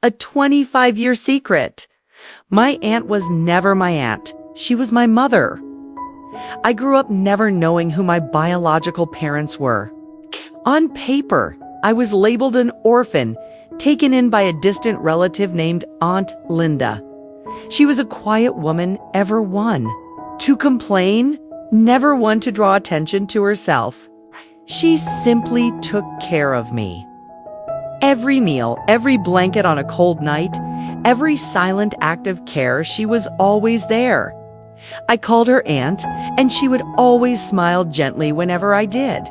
a 25-year secret. My aunt was never my aunt. She was my mother. I grew up never knowing who my biological parents were. On paper, I was labeled an orphan, taken in by a distant relative named Aunt Linda. She was a quiet woman, ever one to complain, never one to draw attention to herself. She simply took care of me. Every meal, every blanket on a cold night, every silent act of care, she was always there. I called her Aunt, and she would always smile gently whenever I did.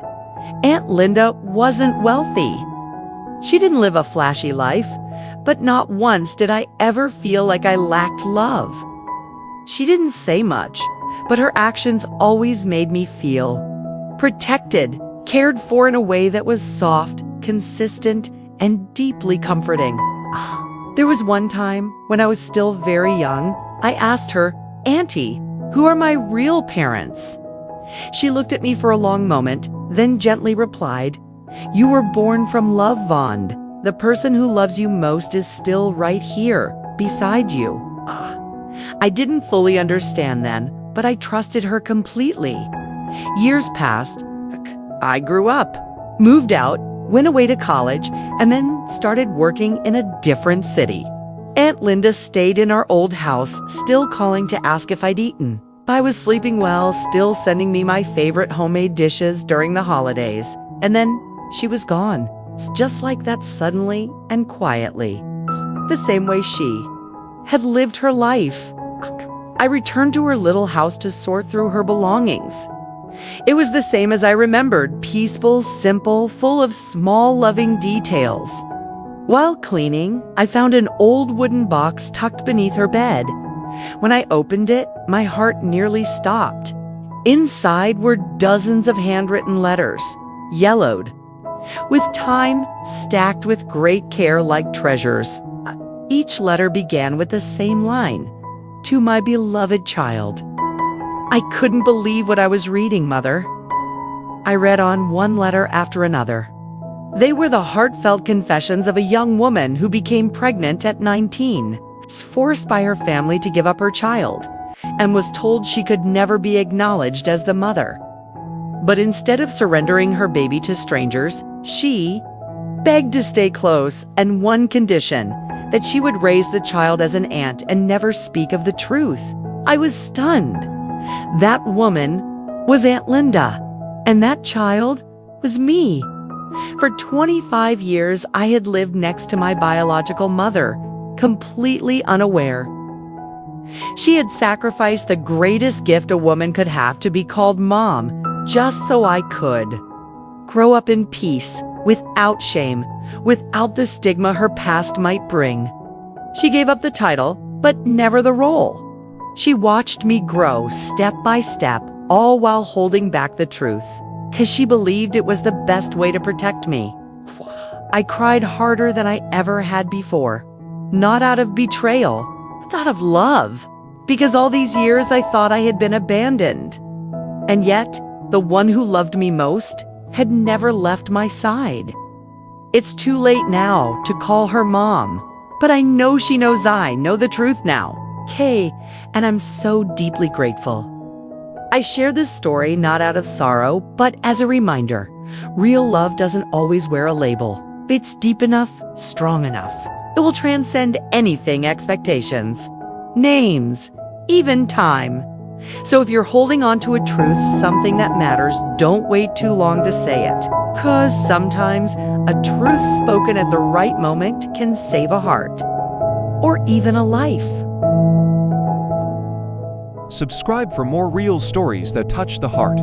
Aunt Linda wasn't wealthy. She didn't live a flashy life, but not once did I ever feel like I lacked love. She didn't say much, but her actions always made me feel protected, cared for in a way that was soft, consistent, and deeply comforting. There was one time when I was still very young, I asked her, "Auntie, who are my real parents?" She looked at me for a long moment, then gently replied, "You were born from love, Vond. The person who loves you most is still right here, beside you." I didn't fully understand then, but I trusted her completely. Years passed. I grew up, moved out, went away to college, and then started working in a different city. Aunt Linda stayed in our old house, still calling to ask if I'd eaten. I was sleeping well, still sending me my favorite homemade dishes during the holidays. And then she was gone. Just like that, suddenly and quietly. The same way she had lived her life. I returned to her little house to sort through her belongings. It was the same as I remembered, peaceful, simple, full of small, loving details. While cleaning, I found an old wooden box tucked beneath her bed. When I opened it, my heart nearly stopped. Inside were dozens of handwritten letters, yellowed, with time stacked with great care like treasures. Each letter began with the same line, "To my beloved child." I couldn't believe what I was reading, Mother. I read on one letter after another. They were the heartfelt confessions of a young woman who became pregnant at 19, forced by her family to give up her child, and was told she could never be acknowledged as the mother. But instead of surrendering her baby to strangers, she begged to stay close, and one condition, that she would raise the child as an aunt and never speak of the truth. I was stunned. That woman was Aunt Linda, and that child was me. For 25 years, I had lived next to my biological mother, completely unaware. She had sacrificed the greatest gift a woman could have to be called mom, just so I could grow up in peace, without shame, without the stigma her past might bring. She gave up the title, but never the role. She watched me grow step by step, all while holding back the truth, because she believed it was the best way to protect me. I cried harder than I ever had before, not out of betrayal, but out of love, because all these years I thought I had been abandoned. And yet, the one who loved me most had never left my side. It's too late now to call her mom, but I know she knows I know the truth now. Okay, and I'm so deeply grateful. I share this story not out of sorrow, but as a reminder. Real love doesn't always wear a label. It's deep enough, strong enough. It will transcend anything expectations, names, even time. So if you're holding on to a truth, something that matters, don't wait too long to say it. 'Cause sometimes a truth spoken at the right moment can save a heart, or even a life. Subscribe for more real stories that touch the heart.